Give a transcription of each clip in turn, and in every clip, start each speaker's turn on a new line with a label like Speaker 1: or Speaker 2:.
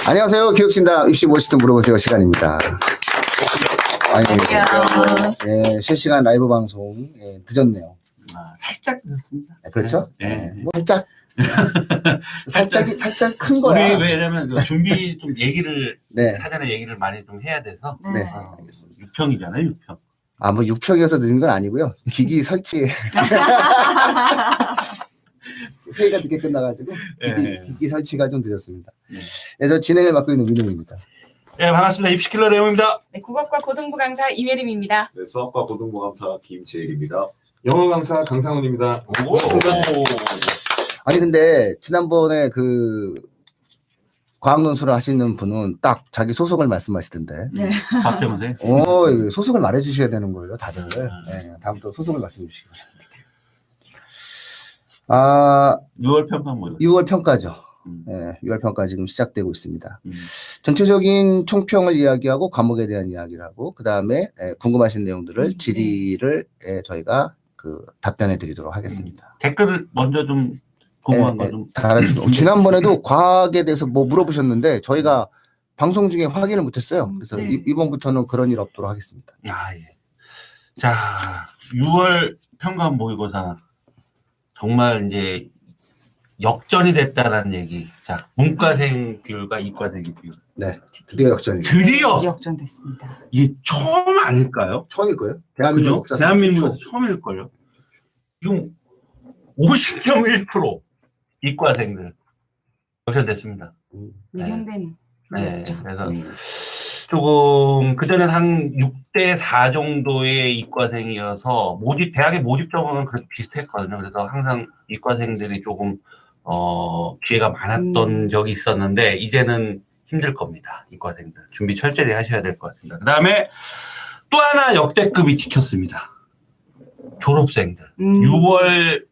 Speaker 1: 안녕하세요. 교육진단 입시 무엇이든 물어보세요 시간입니다.
Speaker 2: 안녕하세요.
Speaker 1: 예, 실시간 라이브 방송 늦었네요.
Speaker 2: 살짝 늦었습니다.
Speaker 1: 그렇죠?
Speaker 2: 네.
Speaker 1: 뭐 살짝 큰 거야.
Speaker 2: 우리 왜냐면 그 준비 좀 얘기를
Speaker 1: 네.
Speaker 2: 사전에 얘기를 많이 좀 해야 돼서.
Speaker 1: 네. 알겠습니다.
Speaker 2: 6평이잖아요, 6평.
Speaker 1: 뭐 6평이어서 늦은 건 아니고요. 기기 설치. 회의가 늦게 끝나가지고 기기 설치가 좀 늦었습니다. 그래서 진행을 맡고 있는 민웅입니다.
Speaker 2: 네, 반갑습니다. 입시킬러 내용입니다.
Speaker 3: 네, 국어과 고등부 강사 이메림입니다.
Speaker 4: 네, 수학과 고등부 강사 김채일입니다. 영어 강사 강상훈입니다.
Speaker 1: 아니 근데 지난번에 그 과학논술을 하시는 분은 딱 자기 소속을 말씀하시던데.
Speaker 3: 네.
Speaker 2: 박정은 선
Speaker 1: 소속을 말해주셔야 되는 거예요, 다들. 네, 다음부터 소속을 말씀해 주시기 바랍니다.
Speaker 2: 6월 평판 뭐예요?
Speaker 1: 6월 평가죠. 네, 6월 평가 지금 시작되고 있습니다.
Speaker 2: 음.
Speaker 1: 전체적인 총평을 이야기하고 과목에 대한 이야기를 하고 그 다음에 궁금하신 내용들을 질의를 저희가 그 답변해 드리도록 하겠습니다.
Speaker 2: 댓글 먼저 좀 궁금한 거 좀.
Speaker 1: 달아주시고 지난번에도 과학에 대해서 뭐 물어보셨는데 저희가 방송 중에 확인을 못했어요. 그래서
Speaker 3: 네.
Speaker 1: 이번부터는 그런 일 없도록 하겠습니다.
Speaker 2: 예. 자, 6월 평가원 모의고사 정말 이제 역전이 됐다라는 얘기. 자, 문과생 비율과 이과생 비율.
Speaker 1: 네, 드디어 역전이.
Speaker 2: 드디어
Speaker 3: 역전됐습니다.
Speaker 2: 이게 처음 아닐까요?
Speaker 1: 처음일 거예요.
Speaker 2: 그죠? 대한민국에서 처음일걸요. 지금 50.1% 이과생들 역전됐습니다.
Speaker 3: 미련된
Speaker 2: 네,
Speaker 3: 일이었죠.
Speaker 2: 그래서 조금 그전엔 한 6대4 정도의 이과생이어서 대학의 모집 정원은 그래도 비슷했거든요. 그래서 항상 이과생들이 조금 기회가 많았던 적이 있었는데 이제는 힘들 겁니다. 이과생들 준비 철저히 하셔야 될 것 같습니다. 그 다음에 또 하나 역대급이 지켰습니다. 졸업생들.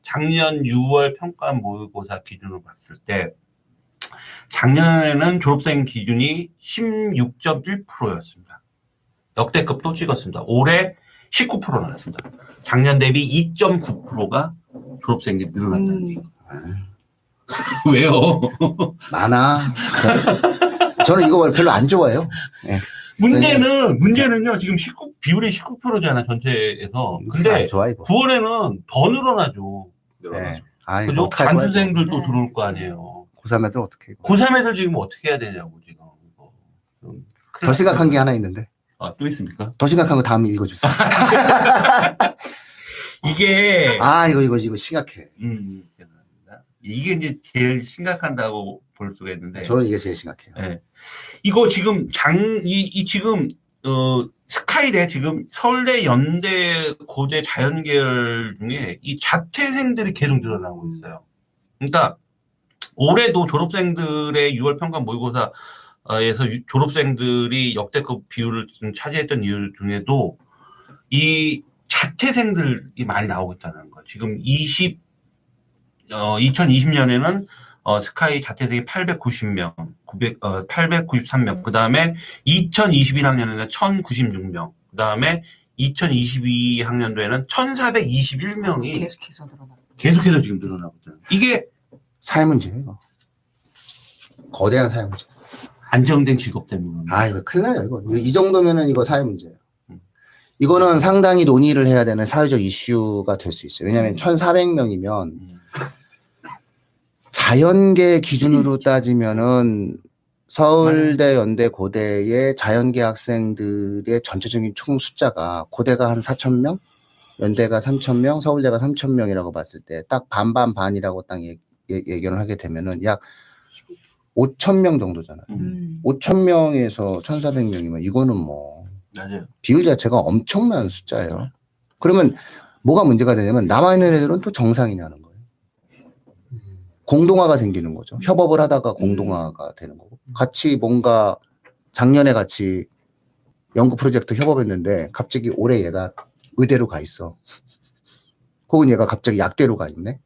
Speaker 2: 작년 6월 평가원 모의고사 기준으로 봤을 때 작년에는 졸업생 기준이 16.1%였습니다. 역대급 또 찍었습니다. 올해 19% 나왔습니다. 작년 대비 2.9%가 졸업생들이 늘어났다는 얘기. 왜요?
Speaker 1: 많아. 저는 이거 별로 안 좋아해요. 네.
Speaker 2: 문제는요, 지금 비율이 19%잖아, 전체에서. 근데
Speaker 1: 안 좋아, 이거.
Speaker 2: 9월에는 더 늘어나죠.
Speaker 1: 네.
Speaker 2: 그죠? 간수생들도 들어올 거 아니에요.
Speaker 1: 고3 애들 어떻게 해?
Speaker 2: 고3 애들 지금 어떻게 해야 되냐고, 지금.
Speaker 1: 더 심각한 게 하나 있는데.
Speaker 2: 또 있습니까?
Speaker 1: 더 심각한 거 다음에 읽어주세요.
Speaker 2: 이게.
Speaker 1: 이거 심각해.
Speaker 2: 이게 이제 제일 심각한다고 볼 수가 있는데.
Speaker 1: 저는 이게 제일 심각해요.
Speaker 2: 네. 이거 지금 지금, 스카이대 지금 서울대, 연대, 고대 자연계열 중에 이 자퇴생들이 계속 늘어나고 있어요. 그러니까 올해도 졸업생들의 6월 평가 모의고사에서 졸업생들이 역대급 비율을 지금 차지했던 이유 중에도 이 자퇴생들이 많이 나오고 있다는 거예요. 지금 2020년에는 스카이 자퇴생이 890명, 893명. 그 다음에 2021학년에는 1096명. 그 다음에 2022학년도에는 1421명이 계속해서 지금 늘어나고 있잖아요. 이게
Speaker 1: 사회 문제예요. 거대한 사회 문제.
Speaker 2: 안정된 직업 때문에.
Speaker 1: 이거 큰일 나요, 이거. 이 정도면은 이거 사회 문제예요. 이거는 상당히 논의를 해야 되는 사회적 이슈가 될 수 있어요. 왜냐하면 1,400명이면 자연계 기준으로 따지면은 서울대, 연대, 고대의 자연계 학생들의 전체적인 총 숫자가 고대가 한 4,000명, 연대가 3,000명, 서울대가 3,000명이라고 봤을 때 딱 반이라고 딱 예견을 하게 되면은 약 5,000명 정도잖아요. 5,000명에서 1,400명이면 이거는 뭐
Speaker 2: 맞아요.
Speaker 1: 비율 자체가 엄청난 숫자예요. 그러면 뭐가 문제가 되냐면 남아있는 애들은 또 정상이냐는 거예요. 공동화가 생기는 거죠. 협업을 하다가 공동화가 되는 거고. 같이 뭔가 작년에 같이 연구 프로젝트 협업했는데 갑자기 올해 얘가 의대로 가 있어. 혹은 얘가 갑자기 약대로 가 있네.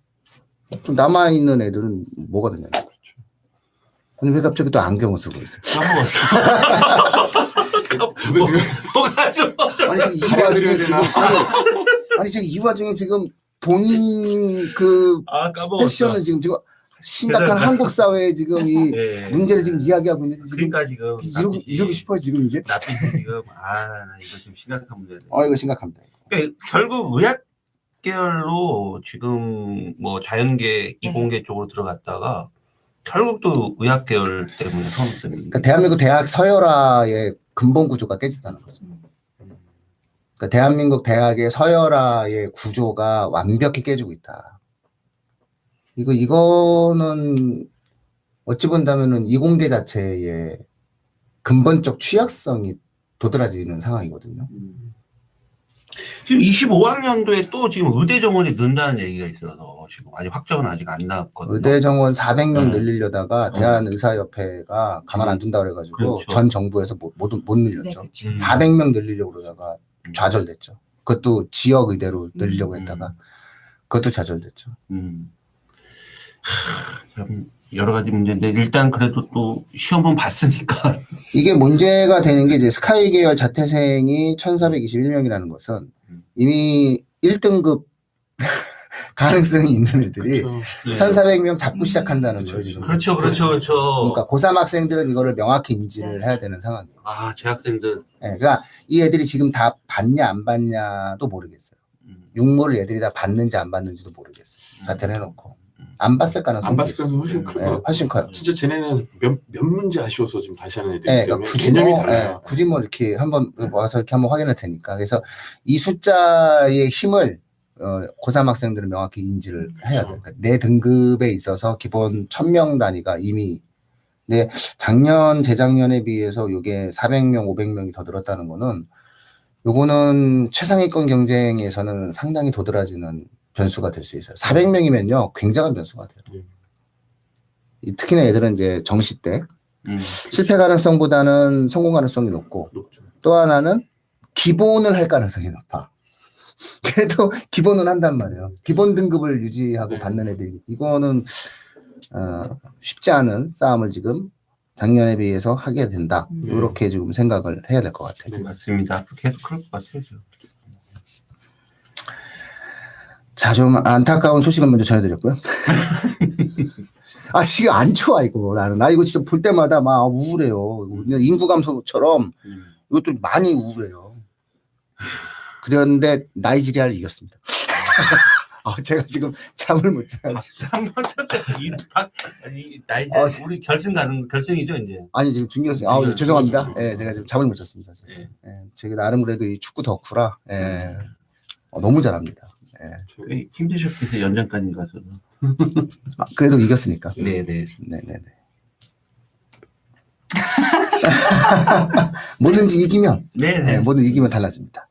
Speaker 1: 좀 남아있는 애들은 뭐가 되냐는 거죠. 근데 왜 갑자기 또 안경을 쓰고 있어요?
Speaker 2: 까먹었어.
Speaker 4: 저도 지금
Speaker 2: 뭐가 좀.
Speaker 1: 아니 지금 이 와중에 지금 본인 그
Speaker 2: 까먹었어.
Speaker 1: 패션을 지금 심각한 한국 사회에 지금 이
Speaker 2: 예.
Speaker 1: 문제를 지금 이야기하고 있는데 지금
Speaker 2: 그러니까 지금
Speaker 1: 이러고 싶어요 지금 이게.
Speaker 2: 납빛이 지금 나 이거 좀 심각한 문제네.
Speaker 1: 이거 심각합니다.
Speaker 2: 그러니까 결국 의학 계열로 지금 뭐 자연계, 이공계 쪽으로 들어갔다가 결국 또 의학 계열 때문에 손을
Speaker 1: 그러니까 대한민국 대학 서열화의 근본 구조가 깨졌다는 거죠. 그러니까 대한민국 대학의 서열화의 구조가 완벽히 깨지고 있다. 이거는 어찌 본다면은 이공계 자체의 근본적 취약성이 도드라지는 상황이거든요.
Speaker 2: 지금 25학년도에 또 지금 의대 정원이 는다는 얘기가 있어서 지금 아직 확정은 아직 안 나왔거든요.
Speaker 1: 의대 정원 400명
Speaker 2: 네.
Speaker 1: 늘리려다가 대한의사협회가 가만 안 둔다 그래가지고
Speaker 2: 그렇죠.
Speaker 1: 전 정부에서 못 늘렸죠.
Speaker 3: 네, 그쵸.
Speaker 1: 400명 늘리려고 그러다가 좌절됐죠. 그것도 지역 의대로 늘리려고 했다가 그것도 좌절됐죠.
Speaker 2: 참 여러 가지 문제인데 일단 그래도 또 시험은 봤으니까.
Speaker 1: 이게 문제가 되는 게 이제 스카이 계열 자퇴생이 1421명이라는 것은 이미 1등급 가능성이 있는 애들이
Speaker 4: 그렇죠.
Speaker 2: 네.
Speaker 1: 1400명 잡고 시작한다는 거예요, 지금.
Speaker 2: 그렇죠.
Speaker 1: 그러니까 고3 학생들은 이거를 명확히 인지를
Speaker 3: 네.
Speaker 1: 해야 되는 상황이에요.
Speaker 2: 아, 재학생들.
Speaker 1: 네, 그러니까 이 애들이 지금 다 받냐 안 받냐도 모르겠어요. 육모를 애들이 다 받는지 안 받는지도 모르겠어요. 자퇴를 해놓고. 안 봤을 가능성이
Speaker 4: 안 봤을 가능성이 훨씬 클 것 같아요.
Speaker 1: 훨씬 커요.
Speaker 4: 진짜 쟤네는 몇 문제 아쉬워서 지금 다시 하는 애들이기
Speaker 1: 네,
Speaker 4: 때문에
Speaker 1: 그러니까
Speaker 4: 개념이 달라요.
Speaker 1: 굳이 뭐 이렇게 한번 와서 이렇게 한번 확인할 테니까. 그래서 이 숫자의 힘을 고3 학생들은 명확히 인지를 해야 돼요. 그러니까 내 등급에 있어서 기본 1000명 단위가 이미 작년, 재작년에 비해서 요게 400명, 500명이 더 늘었다는 거는 요거는 최상위권 경쟁에서는 상당히 도드라지는 변수가 될 수 있어요. 400명이면요, 굉장한 변수가 돼요. 특히나 얘들은 이제 정시 때 실패 가능성보다는 성공 가능성이 높고
Speaker 4: 높죠.
Speaker 1: 또 하나는 기본을 할 가능성이 높아. 그래도 기본은 한단 말이에요. 기본 등급을 유지하고
Speaker 4: 네.
Speaker 1: 받는 애들이 이거는 쉽지 않은 싸움을 지금 작년에 비해서 하게 된다. 이렇게 지금 생각을 해야 될 것 같아요.
Speaker 2: 네, 맞습니다. 계속 그럴 것 같아요. 지금.
Speaker 1: 자, 좀 안타까운 소식은 먼저 전해드렸고요. 시가 안 좋아, 이거. 나 이거 진짜 볼 때마다 막 우울해요. 그냥 인구 감소처럼 이것도 많이 우울해요. 그런데 나이지리아를 이겼습니다. 제가 지금 잠을 못 자가지고.
Speaker 2: 우리 결승이죠, 이제.
Speaker 1: 아니, 지금 준결승. 죄송합니다. 예, 제가 지금 잠을 못 잤습니다.
Speaker 2: 예.
Speaker 1: 제가 나름 그래도 이 축구 덕후라, 너무 잘합니다.
Speaker 2: 꽤 힘드셨겠어요, 연장까지 가서도.
Speaker 1: 그래도 이겼으니까.
Speaker 2: 네네.
Speaker 1: 네네네. 뭐든지 이기면,
Speaker 2: 네네.
Speaker 1: 뭐든 이기면 달라집니다.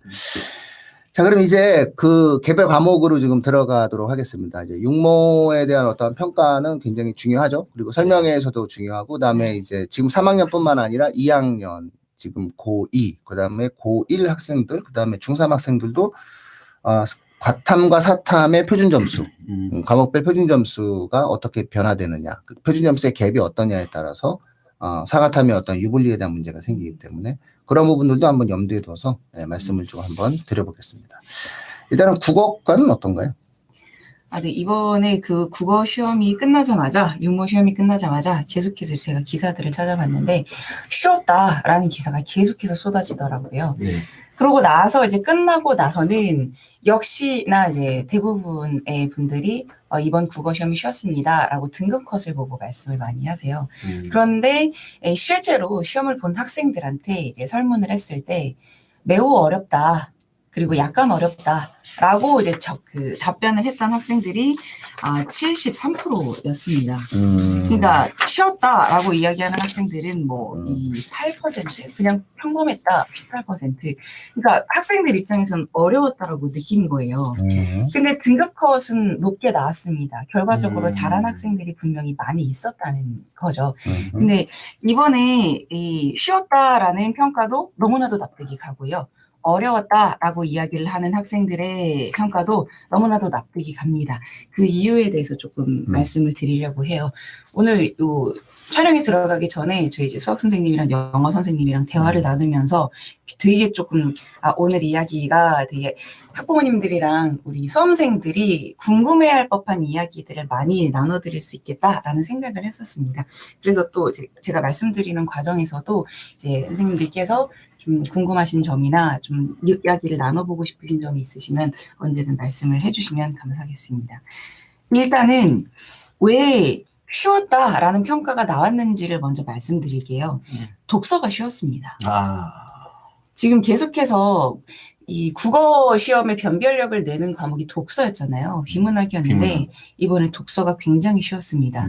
Speaker 1: 자, 그럼 이제 그 개별 과목으로 지금 들어가도록 하겠습니다. 이제 육모에 대한 어떠한 평가는 굉장히 중요하죠. 그리고 설명회에서도 중요하고, 그 다음에 이제 지금 3학년뿐만 아니라 2학년, 지금 고2, 그 다음에 고1 학생들, 그 다음에 중3 학생들도, 과탐과 사탐의 표준 점수, 과목별 표준 점수가 어떻게 변화되느냐, 그 표준 점수의 갭이 어떠냐에 따라서 사과탐의 어떤 유불리에 대한 문제가 생기기 때문에 그런 부분들도 한번 염두에 둬서 말씀을 좀 한번 드려보겠습니다. 일단은 국어과는 어떤가요?
Speaker 3: 네, 이번에 그 국어 시험이 끝나자마자, 육모 시험이 끝나자마자 계속해서 제가 기사들을 찾아봤는데 쉬웠다라는 기사가 계속해서 쏟아지더라고요.
Speaker 2: 네.
Speaker 3: 그러고 나서 이제 끝나고 나서는 역시나 이제 대부분의 분들이 이번 국어 시험이 쉬웠습니다라고 등급 컷을 보고 말씀을 많이 하세요. 그런데 실제로 시험을 본 학생들한테 이제 설문을 했을 때 매우 어렵다. 그리고 약간 어렵다라고 이제 그 답변을 했던 학생들이 73%였습니다. 그러니까 쉬었다라고 이야기하는 학생들은 이 8% 그냥 평범했다 18%. 그러니까 학생들 입장에서는 어려웠다라고 느낀 거예요. 근데 등급 컷은 높게 나왔습니다. 결과적으로 잘한 학생들이 분명히 많이 있었다는 거죠. 근데 이번에 이 쉬었다라는 평가도 너무나도 납득이 가고요. 어려웠다라고 이야기를 하는 학생들의 평가도 너무나도 납득이 갑니다. 그 이유에 대해서 조금 말씀을 드리려고 해요. 오늘 요 촬영에 들어가기 전에 저희 이제 수학 선생님이랑 영어 선생님이랑 대화를 나누면서 되게 조금 오늘 이야기가 되게 학부모님들이랑 우리 수험생들이 궁금해할 법한 이야기들을 많이 나눠드릴 수 있겠다라는 생각을 했었습니다. 그래서 또 제가 말씀드리는 과정에서도 이제 선생님들께서 좀 궁금하신 점이나 좀 이야기를 나눠보고 싶으신 점이 있으시면 언제든 말씀을 해주시면 감사하겠습니다. 일단은 왜 쉬웠다라는 평가가 나왔는지를 먼저 말씀드릴게요. 독서가 쉬웠습니다. 지금 계속해서 이 국어 시험의 변별력을 내는 과목이 독서였잖아요. 비문학이었는데 이번에 독서가 굉장히 쉬웠습니다.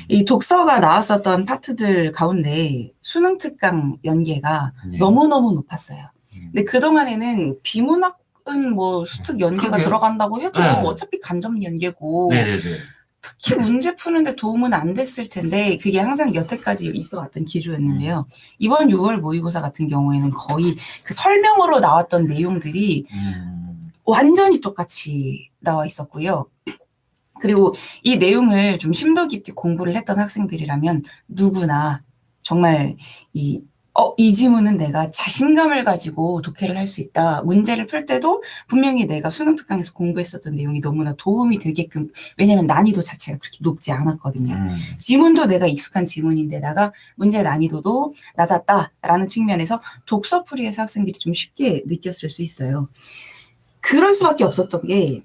Speaker 3: 이 독서가 나왔었던 파트들 가운데 수능 특강 연계가 너무너무 높았어요. 근데 그동안에는 비문학은 뭐 수특 연계가 들어간다고 해도 어차피 간접 연계고 특히 문제 푸는데 도움은 안 됐을 텐데 그게 항상 여태까지 있어왔던 기조였는데요. 이번 6월 모의고사 같은 경우에는 거의 그 설명으로 나왔던 내용들이 완전히 똑같이 나와 있었고요. 그리고 이 내용을 좀 심도 깊게 공부를 했던 학생들이라면 누구나 정말 이 지문은 내가 자신감을 가지고 독해를 할 수 있다. 문제를 풀 때도 분명히 내가 수능 특강에서 공부했었던 내용이 너무나 도움이 되게끔, 왜냐하면 난이도 자체가 그렇게 높지 않았거든요. 지문도 내가 익숙한 지문인데다가 문제 난이도도 낮았다라는 측면에서 독서풀이에서 학생들이 좀 쉽게 느꼈을 수 있어요. 그럴 수밖에 없었던 게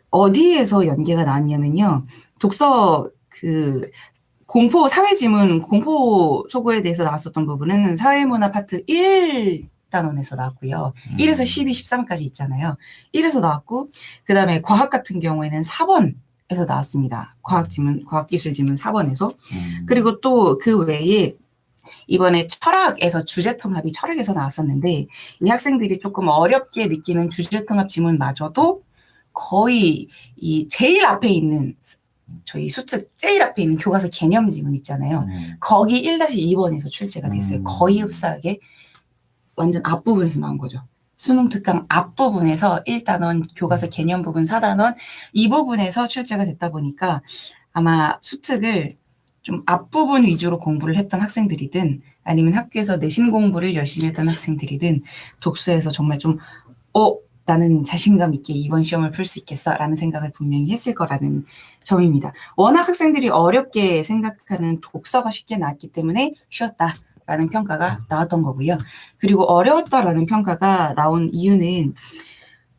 Speaker 3: 어디에서 연계가 나왔냐면요. 독서 공포, 사회지문, 공포 소고에 대해서 나왔었던 부분은 사회문화 파트 1단원에서 나왔고요. 1에서 12, 13까지 있잖아요. 1에서 나왔고, 그 다음에 과학 같은 경우에는 4번에서 나왔습니다. 과학기술지문 4번에서. 그리고 또 그 외에 이번에 철학에서 주제통합이 철학에서 나왔었는데, 이 학생들이 조금 어렵게 느끼는 주제통합 지문마저도 거의 제일 앞에 있는 저희 수특 제일 앞에 있는 교과서 개념 지문 있잖아요. 거기 1-2번에서 출제가 됐어요. 거의 흡사하게 완전 앞부분에서 나온 거죠. 수능 특강 앞부분에서 1단원 교과서 개념 부분 4단원 이 부분에서 출제가 됐다 보니까 아마 수특을 좀 앞부분 위주로 공부를 했던 학생들이든 아니면 학교에서 내신 공부를 열심히 했던 학생들이든 독서에서 정말 좀 나는 자신감 있게 이번 시험을 풀 수 있겠어라는 생각을 분명히 했을 거라는 점입니다. 워낙 학생들이 어렵게 생각하는 독서가 쉽게 나왔기 때문에 쉬웠다라는 평가가 나왔던 거고요. 그리고 어려웠다라는 평가가 나온 이유는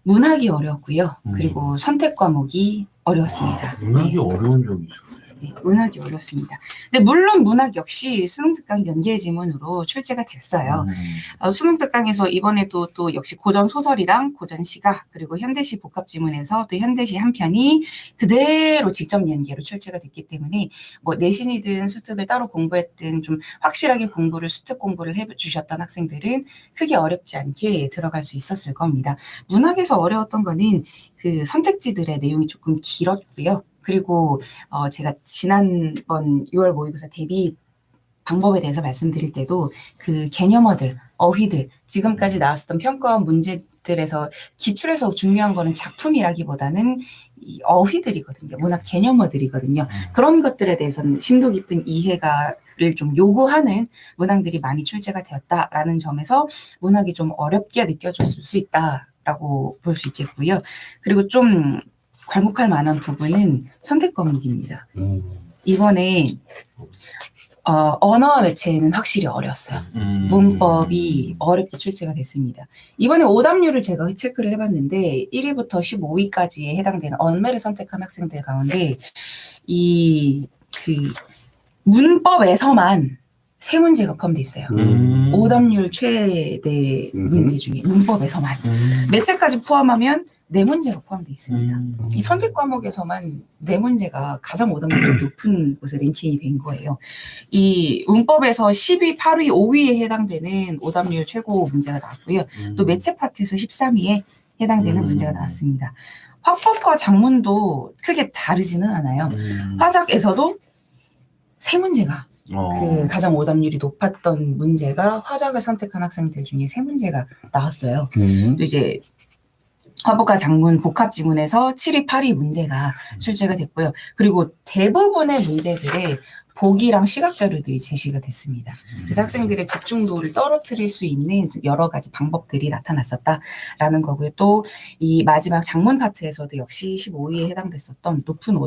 Speaker 3: 문학이 어려웠고요. 그리고 선택 과목이 어려웠습니다.
Speaker 2: 문학이 어려운 점이 있어요.
Speaker 3: 네, 문학이 어렵습니다. 근데 물론 문학 역시 수능 특강 연계 지문으로 출제가 됐어요. 수능 특강에서 이번에도 또 역시 고전 소설이랑 고전 시가 그리고 현대시 복합 지문에서 또 현대시 한 편이 그대로 직접 연계로 출제가 됐기 때문에 뭐 내신이든 수특을 따로 공부했든 좀 확실하게 수특 공부를 해주셨던 학생들은 크게 어렵지 않게 들어갈 수 있었을 겁니다. 문학에서 어려웠던 거는 그 선택지들의 내용이 조금 길었고요. 그리고 제가 지난번 6월 모의고사 대비 방법에 대해서 말씀드릴 때도 그 개념어들, 어휘들, 지금까지 나왔었던 평가원 문제들에서 기출에서 중요한 거는 작품이라기보다는 이 어휘들이거든요. 문학 개념어들이거든요. 그런 것들에 대해서는 심도 깊은 이해가를 좀 요구하는 문항들이 많이 출제가 되었다라는 점에서 문학이 좀 어렵게 느껴졌을 수 있다라고 볼 수 있겠고요. 그리고 좀 괄목할 만한 부분은 선택 과목입니다. 이번에 언어와 매체는 확실히 어려웠어요. 문법이 어렵게 출제가 됐습니다. 이번에 오답률을 제가 체크를 해봤는데 1위부터 15위까지에 해당되는 언매를 선택한 학생들 가운데 문법에서만 3문제가 포함되어 있어요. 오답률 최대 문제 중에 문법에서만. 매체까지 포함하면 4문제가 포함되어 있습니다. 이 선택 과목에서만 4문제가 가장 오답률이 높은 곳에 랭킹이 된 거예요. 이 문법에서 10위, 8위, 5위에 해당되는 오답률 최고 문제가 나왔고요. 또 매체 파트에서 13위에 해당되는 문제가 나왔습니다. 화법과 작문도 크게 다르지는 않아요. 화작에서도 3문제가 그 가장 오답률이 높았던 문제가 화작을 선택한 학생들 중에 3문제가 나왔어요. 또 이제 화법과 장문 복합 지문에서 7위, 8위 문제가 출제가 됐고요. 그리고 대부분의 문제들의 보기랑 시각 자료들이 제시가 됐습니다. 그래서 학생들의 집중도를 떨어뜨릴 수 있는 여러 가지 방법들이 나타났었다라는 거고요. 또 이 마지막 장문 파트에서도 역시 15위에 해당됐었던 높은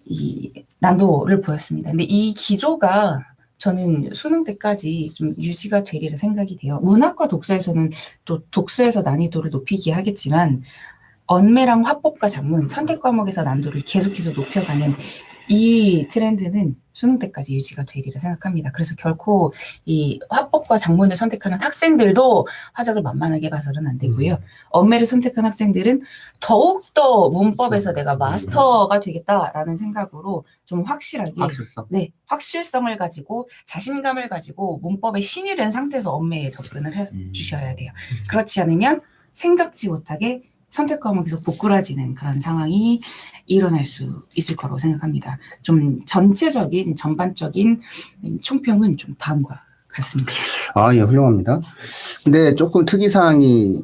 Speaker 3: 이 난도를 보였습니다. 근데 이 기조가 저는 수능 때까지 좀 유지가 되리라 생각이 돼요. 문학과 독서에서는 또 독서에서 난이도를 높이기 하겠지만 언매랑 화법과 작문, 선택 과목에서 난도를 계속해서 높여가는 이 트렌드는 수능 때까지 유지가 되리라 생각합니다. 그래서 결코 이 화법과 작문을 선택하는 학생들도 화작을 만만하게 봐서는 안 되고요. 언매를 선택한 학생들은 더욱더 문법에서 내가 마스터가 되겠다라는 생각으로 좀 확실하게
Speaker 2: 확실성.
Speaker 3: 네, 확실성을 가지고 자신감을 가지고 문법에 신이 된 상태에서 언매에 접근을 해 주셔야 돼요. 그렇지 않으면 생각지 못하게 선택 과목에서 고꾸라지는 그런 상황이 일어날 수 있을 거라고 생각합니다. 좀 전체적인 전반적인 총평은 좀 다음과 같습니다.
Speaker 1: 아, 예, 훌륭합니다. 근데 조금 특이사항이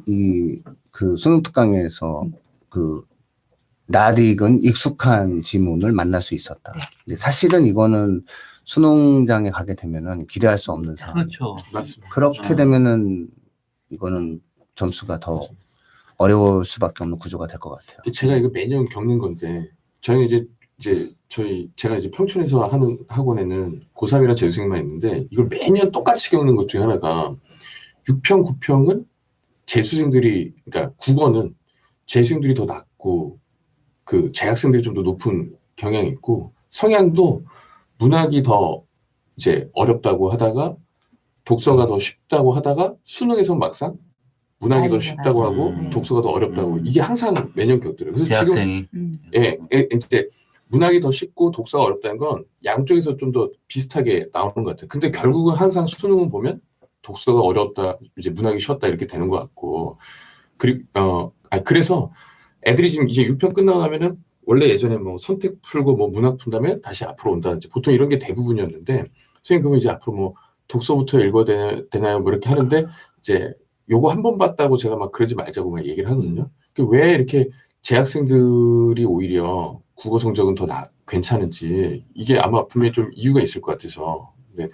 Speaker 1: 그 수능 특강에서 그 낯익은 익숙한 지문을 만날 수 있었다.
Speaker 3: 네.
Speaker 1: 근데 사실은 이거는 수능장에 가게 되면은 기대할 수 없는 상황.
Speaker 2: 그렇죠.
Speaker 4: 맞습니다.
Speaker 1: 그렇게 되면은 이거는 점수가 더 어려울 수밖에 없는 구조가 될 것 같아요.
Speaker 4: 제가 이거 매년 겪는 건데, 저희는 제가 이제 평촌에서 하는 학원에는 고3이랑 재수생만 있는데, 이걸 매년 똑같이 겪는 것 중에 하나가, 6평, 9평은 재수생들이, 그러니까 국어는 재수생들이 더 낮고, 그 재학생들이 좀 더 높은 경향이 있고, 성향도 문학이 더 이제 어렵다고 하다가, 독서가 더 쉽다고 하다가, 수능에선 막상 문학이 더 쉽다고 하고
Speaker 3: 네.
Speaker 4: 독서가 더 어렵다고 이게 항상 매년 겪더라고요. 그래서 지금
Speaker 2: 대학생이.
Speaker 4: 이제 문학이 더 쉽고 독서가 어렵다는 건 양쪽에서 좀 더 비슷하게 나오는 것 같아요. 근데 결국은 항상 수능은 보면 독서가 어렵다, 이제 문학이 쉬웠다 이렇게 되는 것 같고 그래서 애들이 지금 이제 6편 끝나고 나면은 원래 예전에 뭐 선택 풀고 뭐 문학 푼 다음에 다시 앞으로 온다든지 보통 이런 게 대부분이었는데 선생님 그러면 이제 앞으로 뭐 독서부터 읽어야 되나요? 뭐 이렇게 하는데 이제 요거 한 번 봤다고 제가 막 그러지 말자고 막 얘기를 하거든요. 왜 이렇게 재학생들이 오히려 국어 성적은 더 괜찮은지 이게 아마 분명히 좀 이유가 있을 것 같아서. 네.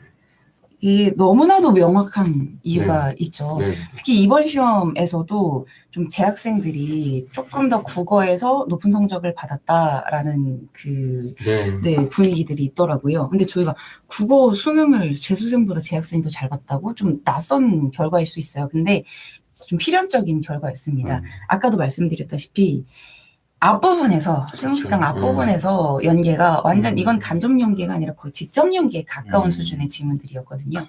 Speaker 3: 이게 너무나도 명확한 이유가 있죠.
Speaker 4: 네.
Speaker 3: 특히 이번 시험에서도 좀 재학생들이 조금 더 국어에서 높은 성적을 받았다라는 분위기들이 있더라고요. 근데 저희가 국어 수능을 재수생보다 재학생이 더 잘 봤다고 좀 낯선 결과일 수 있어요. 근데 좀 필연적인 결과였습니다. 아까도 말씀드렸다시피 앞부분에서 수능 특강 앞부분에서 연계가 완전 이건 간접 연계가 아니라 거의 직접 연계에 가까운 수준의 지문들이었거든요.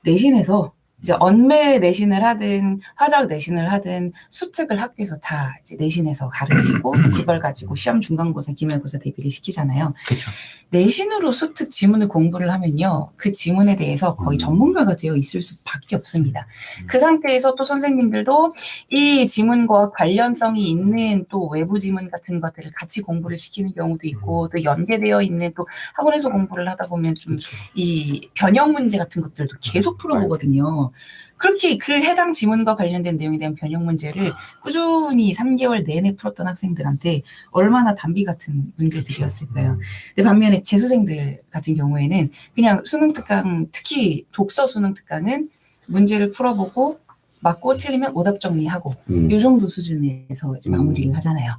Speaker 3: 내신에서 이제 언매 내신을 하든 화작 내신을 하든 수특을 학교에서 다 이제 내신에서 가르치고 그걸 가지고 시험 중간고사, 기말고사 대비를 시키잖아요.
Speaker 2: 그렇죠.
Speaker 3: 내신으로 수특 지문을 공부를 하면요. 그 지문에 대해서 거의 전문가가 되어 있을 수밖에 없습니다. 그 상태에서 또 선생님들도 이 지문과 관련성이 있는 또 외부 지문 같은 것들을 같이 공부를 시키는 경우도 있고 또 연계되어 있는 또 학원에서 공부를 하다 보면 좀 이 변형 문제 같은 것들도 계속 풀어보거든요. 그렇게 그 해당 지문과 관련된 내용에 대한 변형 문제를 꾸준히 3개월 내내 풀었던 학생들한테 얼마나 단비 같은 문제들이었을까요. 근데 반면에 재수생들 같은 경우에는 그냥 수능 특강, 특히 독서 수능 특강은 문제를 풀어보고 맞고 틀리면 오답 정리하고 이 정도 수준에서 이제 마무리를 하잖아요.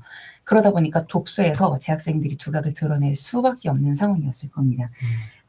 Speaker 3: 그러다 보니까 독서에서 재학생들이 두각을 드러낼 수밖에 없는 상황이었을 겁니다.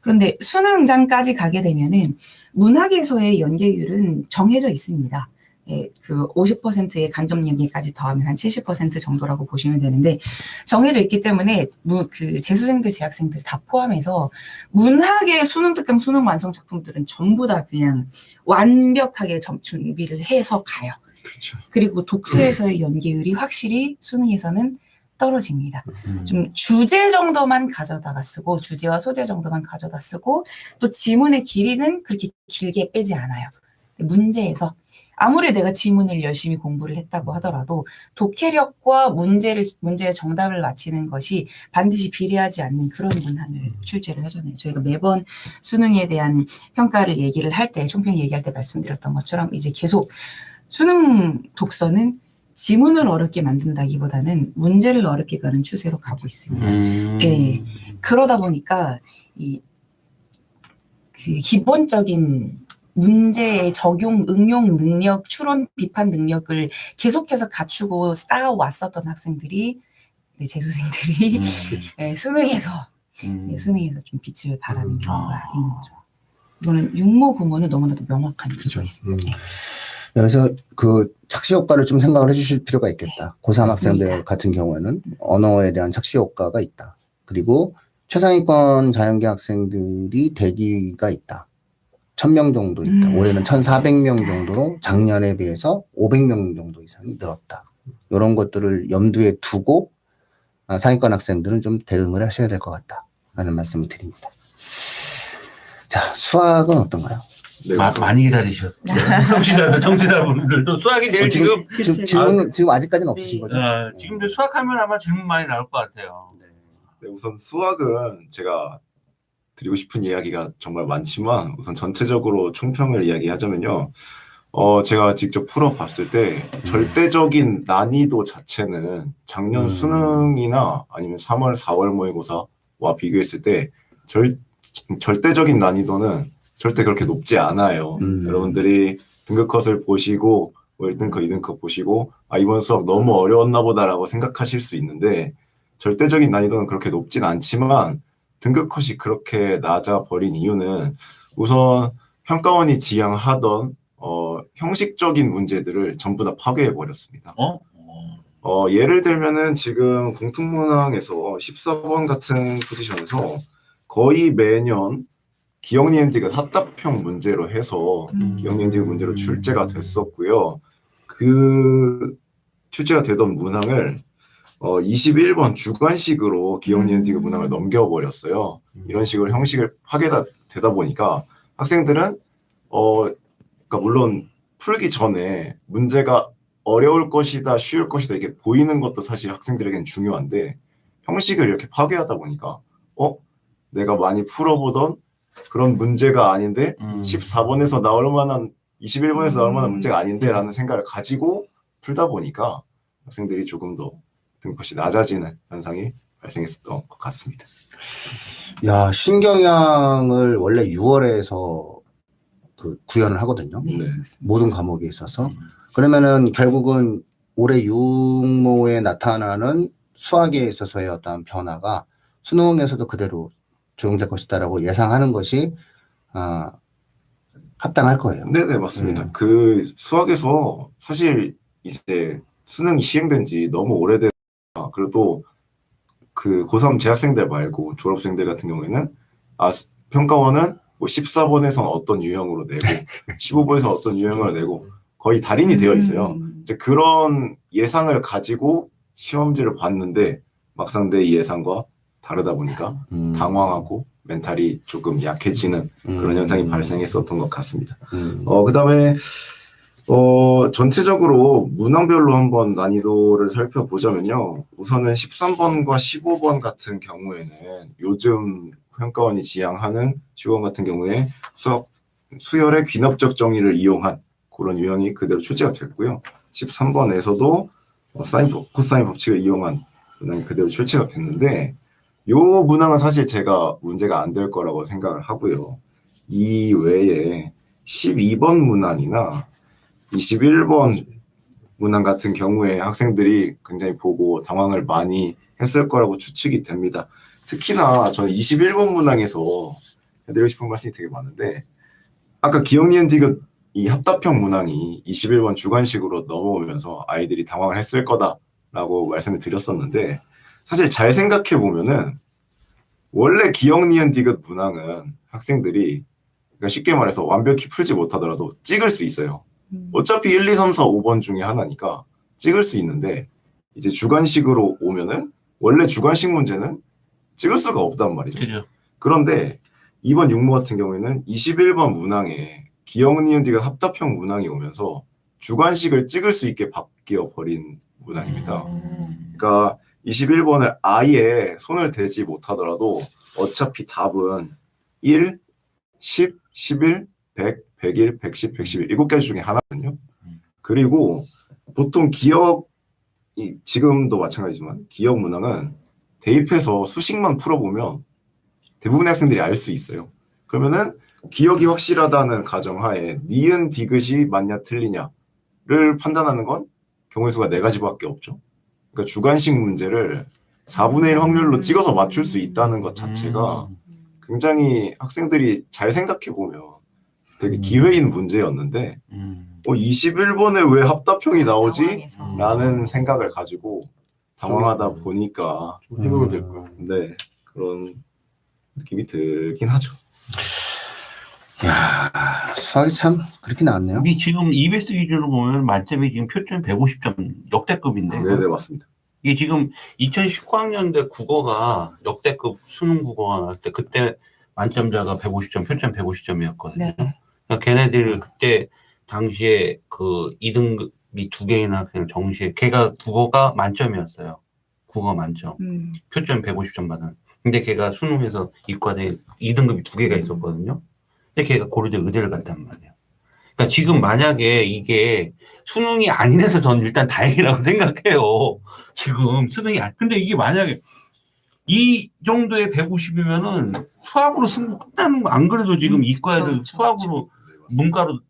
Speaker 3: 그런데 수능장까지 가게 되면은 문학에서의 연계율은 정해져 있습니다. 예, 그 50%의 간접 연계까지 더하면 한 70% 정도라고 보시면 되는데 정해져 있기 때문에 그 재수생들, 재학생들 다 포함해서 문학의 수능 특강, 수능 완성 작품들은 전부 다 그냥 완벽하게 준비를 해서 가요.
Speaker 4: 그렇죠.
Speaker 3: 그리고 독서에서의 연계율이 확실히 수능에서는 떨어집니다. 좀 주제 정도만 가져다가 쓰고 주제와 소재 정도만 가져다 쓰고 또 지문의 길이는 그렇게 길게 빼지 않아요. 문제에서 아무리 내가 지문을 열심히 공부를 했다고 하더라도 독해력과 문제의 정답을 맞히는 것이 반드시 비례하지 않는 그런 문항을 출제를 하잖아요. 저희가 매번 수능에 대한 평가를 얘기를 할 때, 총평 얘기할 때 말씀드렸던 것처럼 이제 계속 수능 독서는 지문을 어렵게 만든다기보다는 문제를 어렵게 가는 추세로 가고 있습니다. 예. 그러다 보니까 그 기본적인 문제의 적용, 응용 능력, 추론, 비판 능력을 계속해서 갖추고 쌓아왔었던 학생들이, 재수생들이 예, 수능에서 좀 빛을 발하는 경우가 있는 거죠. 이거는 육모, 구모는 너무나도 명확한 기조가 있습니다.
Speaker 1: 그래서 그 착시 효과를 좀 생각을 해주실 필요가 있겠다. 고3
Speaker 3: 맞습니다.
Speaker 1: 학생들 같은 경우에는 언어에 대한 착시 효과가 있다. 그리고 최상위권 자연계 학생들이 대기가 있다. 1000명 정도 있다. 올해는 1400명 정도로 작년에 비해서 500명 정도 이상이 늘었다. 이런 것들을 염두에 두고 상위권 학생들은 좀 대응을 하셔야 될 것 같다라는 말씀을 드립니다. 자, 수학은 어떤가요?
Speaker 4: 네,
Speaker 2: 많이 기다리셨어요. 청취자분들도 수학이 제일 지금
Speaker 1: 지금 아직까지는 없으신 거죠?
Speaker 2: 지금 수학하면 아마 질문 많이 나올 것 같아요.
Speaker 5: 네, 우선 수학은 제가 드리고 싶은 이야기가 정말 많지만 우선 전체적으로 총평을 이야기하자면요. 제가 직접 풀어봤을 때 절대적인 난이도 자체는 작년 수능이나 아니면 3월, 4월 모의고사와 비교했을 때 절대적인 난이도는 절대 그렇게 높지 않아요. 여러분들이 등급컷을 보시고 1등급, 2등급 보시고 이번 수학 너무 어려웠나 보다라고 생각하실 수 있는데 절대적인 난이도는 그렇게 높진 않지만 등급컷이 그렇게 낮아 버린 이유는 우선 평가원이 지향하던 형식적인 문제들을 전부 다 파괴해 버렸습니다. 예를 들면은 지금 공통문항에서 14번 같은 포지션에서 거의 매년 기억 니은디귿 합답형 문제로 해서 기억 니은디귿 문제로 출제가 됐었고요. 그 출제가 되던 문항을 21번 주관식으로 기억 니은디귿 문항을 넘겨버렸어요. 이런 식으로 형식을 파괴되다 보니까 학생들은 그러니까 물론 풀기 전에 문제가 어려울 것이다, 쉬울 것이다 이렇게 보이는 것도 사실 학생들에겐 중요한데 형식을 이렇게 파괴하다 보니까 내가 많이 풀어보던 그런 문제가 아닌데 14번에서 나올 만한 21번에서 나올 만한 문제가 아닌데 라는 생각을 가지고 풀다 보니까 학생들이 조금 더 등급컷이 낮아지는 현상이 발생했었던 것 같습니다.
Speaker 1: 야, 신경영을 원래 6월에서 구현을 하거든요.
Speaker 5: 네.
Speaker 1: 모든 과목에 있어서. 그러면은 결국은 올해 육모에 나타나는 수학에 있어서의 어떤 변화가 수능에서도 그대로 적용될 것이다라고 예상하는 것이 합당할 거예요.
Speaker 5: 네네, 맞습니다. 그 수학에서 사실 이제 수능이 시행된 지 너무 오래돼서 그래도 그 고3 재학생들 말고 졸업생들 같은 경우에는 평가원은 뭐 14번에서는 어떤 유형으로 내고 15번에서 어떤 유형으로 내고 거의 달인이 되어 있어요. 이제 그런 예상을 가지고 시험지를 봤는데 막상 내 예상과 다르다 보니까 당황하고 멘탈이 조금 약해지는 그런 현상이 발생했었던 것 같습니다. 그다음에 전체적으로 문항별로 한번 난이도를 살펴보자면요. 우선은 13번과 15번 같은 경우에는 요즘 평가원이 지향하는 15번 같은 경우에 수열의 귀납적 정의를 이용한 그런 유형이 그대로 출제가 됐고요. 13번에서도 사인, 코사인 법칙을 이용한 문항이 그대로 출제가 됐는데 요 문항은 사실 제가 문제가 안 될 거라고 생각을 하고요. 이 외에 12번 문항이나 21번 문항 같은 경우에 학생들이 굉장히 보고 당황을 많이 했을 거라고 추측이 됩니다. 특히나 저는 21번 문항에서 해드리고 싶은 말씀이 되게 많은데 아까 기억 니은 디귿 이 합답형 문항이 21번 주관식으로 넘어오면서 아이들이 당황을 했을 거다라고 말씀을 드렸었는데 사실 잘 생각해 보면은 원래 기억 니은 디귿 문항은 학생들이 그러니까 쉽게 말해서 완벽히 풀지 못하더라도 찍을 수 있어요. 어차피 1, 2, 3, 4, 5번 중에 하나니까 찍을 수 있는데 이제 주관식으로 오면은 원래 주관식 문제는 찍을 수가 없단 말이죠.
Speaker 2: 그죠.
Speaker 5: 그런데 이번 육모 같은 경우에는 21번 문항에 기억 니은 디귿 합답형 문항이 오면서 주관식을 찍을 수 있게 바뀌어 버린 문항입니다. 그러니까 21번을 아예 손을 대지 못하더라도 어차피 답은 1, 10, 11, 100, 101, 110, 111 7가지 중에 하나거든요. 그리고 보통 지금도 마찬가지지만 기억 문항은 대입해서 수식만 풀어보면 대부분의 학생들이 알 수 있어요. 그러면은 기억이 확실하다는 가정하에 니은 디귿이 맞냐 틀리냐를 판단하는 건 경우의 수가 4가지밖에 없죠. 그러니까 주관식 문제를 4분의 1 확률로 찍어서 맞출 수 있다는 것 자체가 굉장히 학생들이 잘 생각해보면 되게 기회인 문제였는데 21번에 왜 합답형이 나오지?
Speaker 3: 당황해서.
Speaker 5: 라는 생각을 가지고 당황하다 보니까
Speaker 4: 좀 해보면 될 거야.
Speaker 5: 네, 그런 느낌이 들긴 하죠.
Speaker 1: 수학이 참 그렇게 나왔네요.
Speaker 2: 우리 지금 EBS 기준으로 보면 만점이 지금 표점 150점 역대급인데.
Speaker 5: 네네, 맞습니다.
Speaker 2: 이게 지금 2019학년대 국어가 역대급 수능 국어가 나올 때 그때 만점자가 150점, 표점 150점이었거든요.
Speaker 3: 네.
Speaker 2: 그러니까 걔네들 그때 당시에 그 2등급이 2개 있는 학생 정시에 걔가 국어가 만점이었어요. 국어 만점. 표점 150점 받은. 근데 걔가 수능에서 이과대 2등급이 2개가 있었거든요. 근데 걔가 고려대 의대를 갔단 말이에요. 그러니까 지금 만약에 이게 수능이 아니라서 저는 일단 다행이라고 생각해요. 지금 수능이 근데 이게 만약에 이 정도의 150이면은 수학으로 승부 끝나는 거 안 그래도 지금 이과 애들
Speaker 3: 그렇죠,
Speaker 2: 수학으로 문과로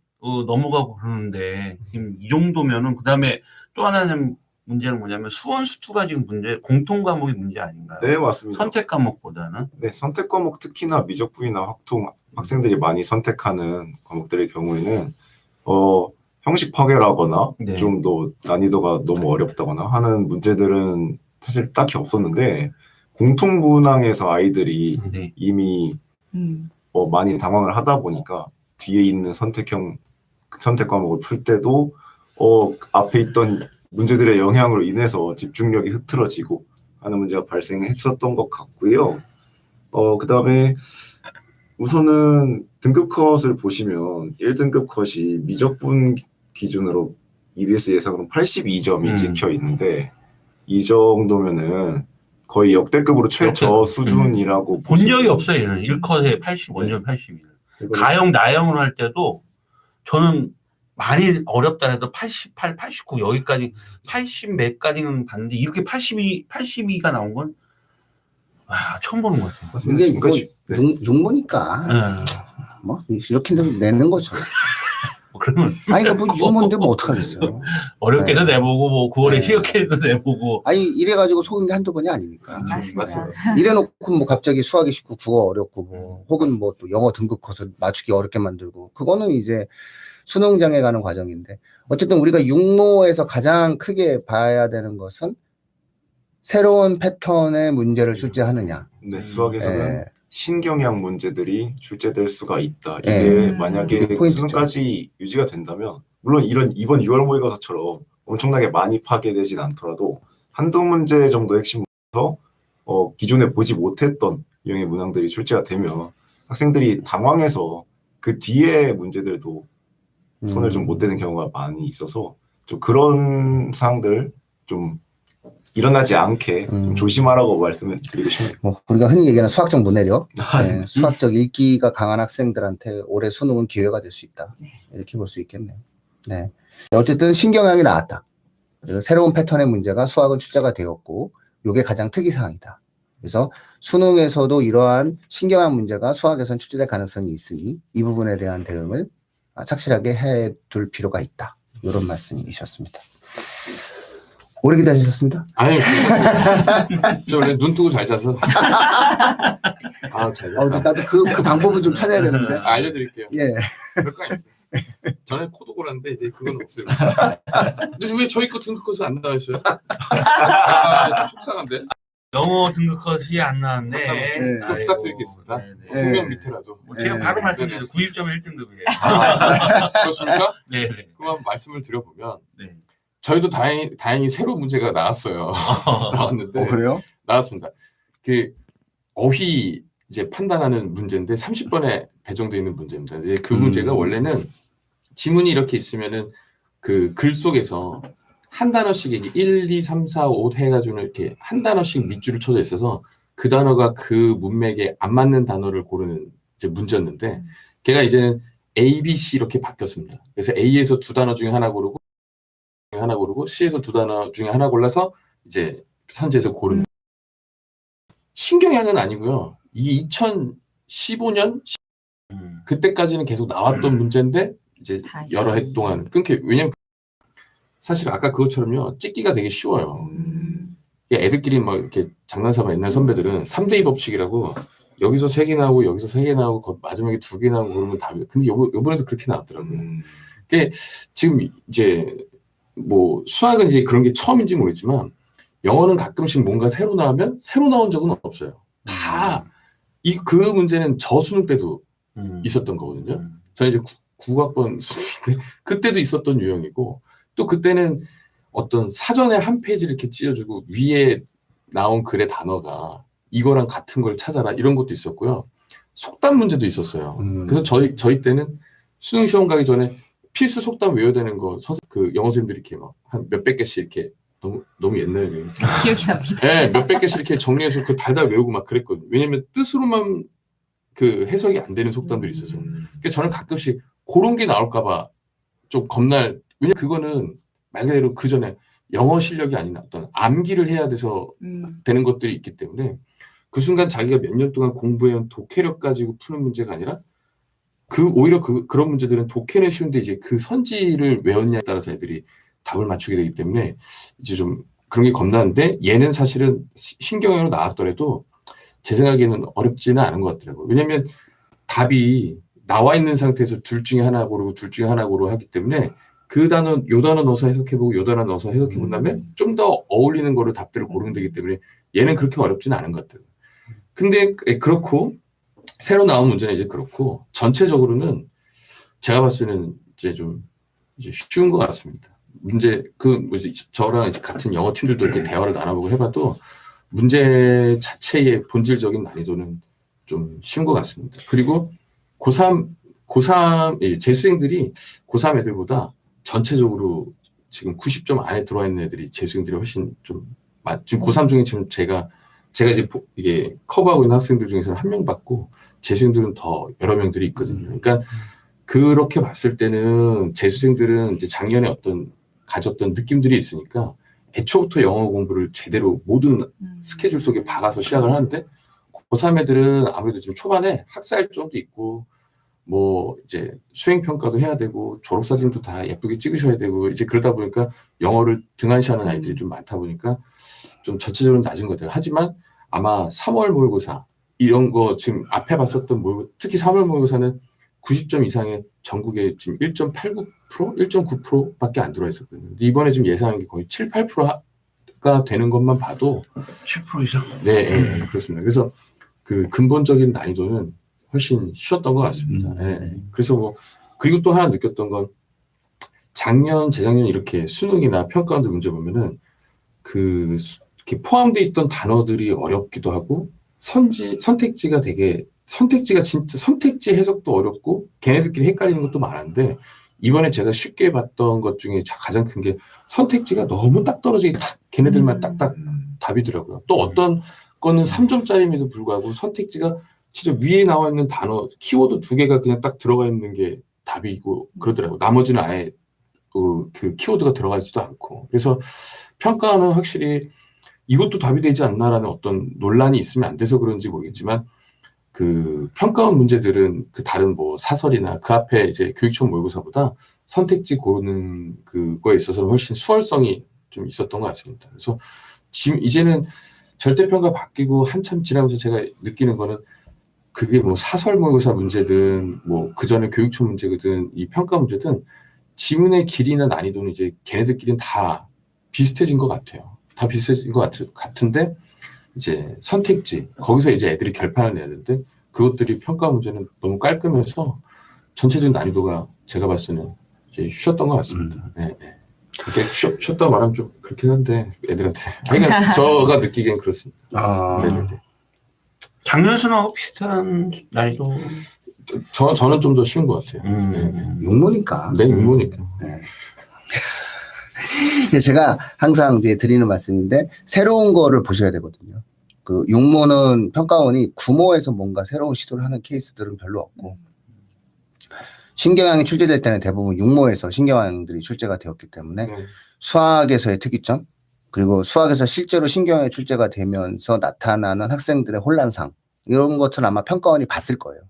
Speaker 2: 넘어가고 그러는데 지금 이 정도면은 그다음에 또 하나는 문제는 뭐냐면 수원 수투가 지금 공통 과목이 문제 아닌가요?
Speaker 5: 네, 맞습니다.
Speaker 2: 선택 과목보다는.
Speaker 5: 네, 선택 과목 특히나 미적분이나 확통 학생들이 많이 선택하는 과목들의 경우에는 형식 파괴라거나
Speaker 2: 네.
Speaker 5: 좀 더 난이도가 너무 어렵다거나 하는 문제들은 사실 딱히 없었는데 공통 문항에서 아이들이
Speaker 2: 네.
Speaker 5: 이미 많이 당황을 하다 보니까 뒤에 있는 선택 과목을 풀 때도 앞에 있던 문제들의 영향으로 인해서 집중력이 흐트러지고 하는 문제가 발생했었던 것 같고요. 그다음에 우선은 등급 컷을 보시면 1등급 컷이 미적분 기준으로 EBS 예상으로 82점이 찍혀 있는데 이 정도면은 거의 역대급으로 최저 수준이라고
Speaker 2: 본 적이 없어요. 얘는 1컷에 80, 원점 82를. 가형, 나형을 할 때도 저는 많이 어렵다 해도 88, 89 여기까지 80 몇까지는 봤는데 이렇게 82가 나온 건 처음 보는 것 같아요.
Speaker 1: 이게 뭐
Speaker 5: 네.
Speaker 1: 육모니까 뭐 이렇게 내는 거죠.
Speaker 2: 그러면
Speaker 1: 아니 뭐 육모인데 뭐 어떡하겠어요.
Speaker 2: 어렵게도
Speaker 1: 네.
Speaker 2: 내보고 뭐 9월에
Speaker 1: 네.
Speaker 2: 시역해도 내보고.
Speaker 1: 아니 이래가지고 속은 게 한두 번이 아니니까.
Speaker 3: 맞습니다.
Speaker 1: 이래놓고 뭐 갑자기 수학이 쉽고 국어 어렵고 뭐 혹은 뭐 또 영어 등급 컷을 맞추기 어렵게 만들고 그거는 이제 수능장에 가는 과정인데 어쨌든 우리가 육모에서 가장 크게 봐야 되는 것은 새로운 패턴의 문제를 출제하느냐.
Speaker 5: 네, 수학에서는
Speaker 1: 예.
Speaker 5: 신경향 문제들이 출제될 수가 있다. 이게
Speaker 1: 예.
Speaker 5: 만약에
Speaker 1: 이게 포인트죠.
Speaker 5: 수능까지 유지가 된다면 물론 이번 6월 모의고사처럼 엄청나게 많이 파괴되진 않더라도 한두 문제 정도 핵심부터 기존에 보지 못했던 유형의 문항들이 출제가 되면 학생들이 당황해서 그 뒤에 문제들도 손을 좀 못 대는 경우가 많이 있어서 좀 그런 사항들 좀 일어나지 않게 좀 조심하라고 말씀을 드리고 싶네요.
Speaker 1: 뭐 우리가 흔히 얘기하는 수학적 문해력,
Speaker 5: 네.
Speaker 1: 네, 수학적 읽기가 강한 학생들한테 올해 수능은 기회가 될 수 있다. 이렇게 볼 수 있겠네요. 네. 어쨌든 신경향이 나왔다. 그래서 새로운 패턴의 문제가 수학은 출제가 되었고, 이게 가장 특이사항이다. 그래서 수능에서도 이러한 신경향 문제가 수학에선 출제될 가능성이 있으니 이 부분에 대한 대응을 착실하게 해둘 필요가 있다. 이런 말씀이셨습니다. 오래 기다리셨습니다.
Speaker 4: 아니, 저 원래 눈 뜨고 잘 자서. 잘 잤다.
Speaker 1: 나도 그 방법을 좀 찾아야 되는데.
Speaker 4: 알려드릴게요.
Speaker 1: 예.
Speaker 4: 별거 아닙니다. 전에 코드 골았는데 이제 그건 없어요. 근데 왜 저희 거 등급 컷은 안 나와 있어요? 좀 속상한데.
Speaker 2: 영어 등급 컷이 안 나왔네.
Speaker 1: 네.
Speaker 4: 좀
Speaker 2: 아이고.
Speaker 4: 부탁드리겠습니다.
Speaker 2: 네네.
Speaker 4: 성명 밑에라도.
Speaker 2: 제가
Speaker 1: 네.
Speaker 2: 바로 말씀드려요. 91.1등급이에요.
Speaker 4: 그렇습니까?
Speaker 2: 네네.
Speaker 4: 그만 말씀을 드려보면
Speaker 2: 네.
Speaker 4: 저희도 다행히 새로운 문제가 나왔어요. 나왔는데
Speaker 1: 그래요?
Speaker 4: 나왔습니다. 그 어휘 이제 판단하는 문제인데 30번에 배정되어 있는 문제입니다. 이제 그 문제가 원래는 지문이 이렇게 있으면은 그 글 속에서 한 단어씩 이게 1, 2, 3, 4, 5 해가지고 이렇게 한 단어씩 밑줄을 쳐져 있어서 그 단어가 그 문맥에 안 맞는 단어를 고르는 이제 문제였는데 걔가 이제는 A, B, C 이렇게 바뀌었습니다. 그래서 A에서 두 단어 중에 하나 고르고 C에서 두 단어 중에 하나 골라서 이제 선지에서 고르는 신경향은 아니고요. 이게 2015년 그때까지는 계속 나왔던 문제인데 이제
Speaker 3: 다시.
Speaker 4: 여러 해 동안 끊겨. 왜냐면 사실 아까 그것처럼요. 찍기가 되게 쉬워요. 애들끼리 막 이렇게 장난삼아 옛날 선배들은 3대2 법칙이라고 여기서 3개 나오고 여기서 3개 나오고 마지막에 2개 나오고 그러면 답이. 근데 요번에도 그렇게 나왔더라고요. 그게 지금 이제 뭐 수학은 이제 그런 게 처음인지 모르겠지만 영어는 가끔씩 뭔가 새로 나오면 새로 나온 적은 없어요. 다 그 문제는 저수능 때도 있었던 거거든요. 저는 이제 국악번 수능 때 그때도 있었던 유형이고 또 그때는 어떤 사전에 한 페이지를 이렇게 찢어주고 위에 나온 글의 단어가 이거랑 같은 걸 찾아라 이런 것도 있었고요. 속담 문제도 있었어요. 그래서 저희 때는 수능 시험 가기 전에 필수 속담 외워야 되는 거 그 영어 선생님들이 이렇게 막 한 몇백 개씩 이렇게 너무 옛날에
Speaker 3: 기억이 납니다.
Speaker 4: 네, 몇백 개씩 이렇게 정리해서 그 달달 외우고 막 그랬거든요. 왜냐면 뜻으로만 그 해석이 안 되는 속담들이 있어서. 그러니까 저는 가끔씩 그런 게 나올까봐 좀 겁날. 왜냐면 그거는 말 그대로 그 전에 영어 실력이 아닌 어떤 암기를 해야 돼서 되는 것들이 있기 때문에 그 순간 자기가 몇 년 동안 공부해온 독해력 가지고 푸는 문제가 아니라 오히려 그런 문제들은 독해는 쉬운데 이제 그 선지를 외웠냐에 따라서 애들이 답을 맞추게 되기 때문에 이제 좀 그런 게 겁나는데 얘는 사실은 신경으로 나왔더라도 제 생각에는 어렵지는 않은 것 같더라고요. 왜냐면 답이 나와 있는 상태에서 둘 중에 하나 고르고 둘 중에 하나 고르고 하기 때문에 요 단어 넣어서 해석해보고 요 단어 넣어서 해석해본 다음에 좀 더 어울리는 거를 답들을 고르면 되기 때문에 얘는 그렇게 어렵지는 않은 것 같아요. 근데 그렇고 새로 나온 문제는 이제 그렇고 전체적으로는 제가 봤을 때는 이제 좀 이제 쉬운 것 같습니다. 문제 저랑 이제 같은 영어 팀들도 이렇게 대화를 나눠보고 해봐도 문제 자체의 본질적인 난이도는 좀 쉬운 것 같습니다. 그리고 고3 재수생들이 고3 애들보다 전체적으로 지금 90점 안에 들어와 있는 애들이 재수생들이 훨씬 지금 고3 중에 지금 제가 이제 이게 커버하고 있는 학생들 중에서는 한 명 받고 재수생들은 더 여러 명들이 있거든요. 그러니까 그렇게 봤을 때는 재수생들은 이제 작년에 가졌던 느낌들이 있으니까 애초부터 영어 공부를 제대로 모든 스케줄 속에 박아서 시작을 하는데 고3 애들은 아무래도 지금 초반에 학사일정도 있고 뭐 이제 수행평가도 해야 되고 졸업사진도 다 예쁘게 찍으셔야 되고 이제 그러다 보니까 영어를 등한시하는 아이들이 좀 많다 보니까 좀 전체적으로 낮은 것 같아요. 하지만 아마 3월 모의고사 이런 거 지금 앞에 봤었던 특히 3월 모의고사는 90점 이상의 전국에 지금 1.89%, 1.9%밖에 안 들어와 있었거든요. 근데 이번에 지금 예상하는 게 거의 7, 8%가 되는 것만 봐도
Speaker 2: 10% 이상?
Speaker 4: 네, 그렇습니다. 그래서 그 근본적인 난이도는 훨씬 쉬웠던 것 같습니다. 그래서 그리고 또 하나 느꼈던 건 작년, 재작년 이렇게 수능이나 평가원들 문제 보면은 이렇게 포함되어 있던 단어들이 어렵기도 하고 선택지가 진짜 선택지 해석도 어렵고 걔네들끼리 헷갈리는 것도 많은데 이번에 제가 쉽게 봤던 것 중에 가장 큰 게 선택지가 너무 딱 떨어지게 걔네들만 딱딱 답이더라고요. 또 어떤 거는 3점짜리임에도 불구하고 선택지가 진짜 위에 나와 있는 단어 키워드 2개가 그냥 딱 들어가 있는 게 답이고 그러더라고요. 나머지는 아예 그 키워드가 들어가지도 않고. 그래서 평가는 확실히 이것도 답이 되지 않나라는 어떤 논란이 있으면 안 돼서 그런지 모르겠지만 그 평가원 문제들은 그 다른 뭐 사설이나 그 앞에 이제 교육청 모의고사보다 선택지 고르는 그거에 있어서는 훨씬 수월성이 좀 있었던 것 같습니다. 그래서 지금 이제는 절대평가 바뀌고 한참 지나면서 제가 느끼는 거는 그게 뭐 사설 모의고사 문제든 뭐 그 전에 교육청 문제든 이 평가 문제든 지문의 길이나 난이도는 이제 걔네들끼리는 다 비슷해진 것 같아요. 다 비슷해진 것 같은데 이제 선택지 거기서 이제 애들이 결판을 내야 되는데 그것들이 평가 문제는 너무 깔끔해서 전체적인 난이도가 제가 봤을 때는 이제 쉬웠던 것 같습니다. 네. 그렇게 쉬었다고 말하면 좀 그렇긴 한데 애들한테 그러니까 제가 느끼기엔 그렇습니다. 네네네.
Speaker 2: 작년 수능하고 비슷한 난이도.
Speaker 4: 저는 좀 더 쉬운 것 같아요.
Speaker 1: 육모니까.
Speaker 4: 네, 육모니까.
Speaker 1: 네. 제가 항상 이제 드리는 말씀인데 새로운 거를 보셔야 되거든요. 그 육모는 평가원이 구모에서 뭔가 새로운 시도를 하는 케이스들은 별로 없고 신경향이 출제될 때는 대부분 육모에서 신경향들이 출제가 되었기 때문에 수학에서의 특이점 그리고 수학에서 실제로 신경향이 출제가 되면서 나타나는 학생들의 혼란상 이런 것들은 아마 평가원이 봤을 거예요.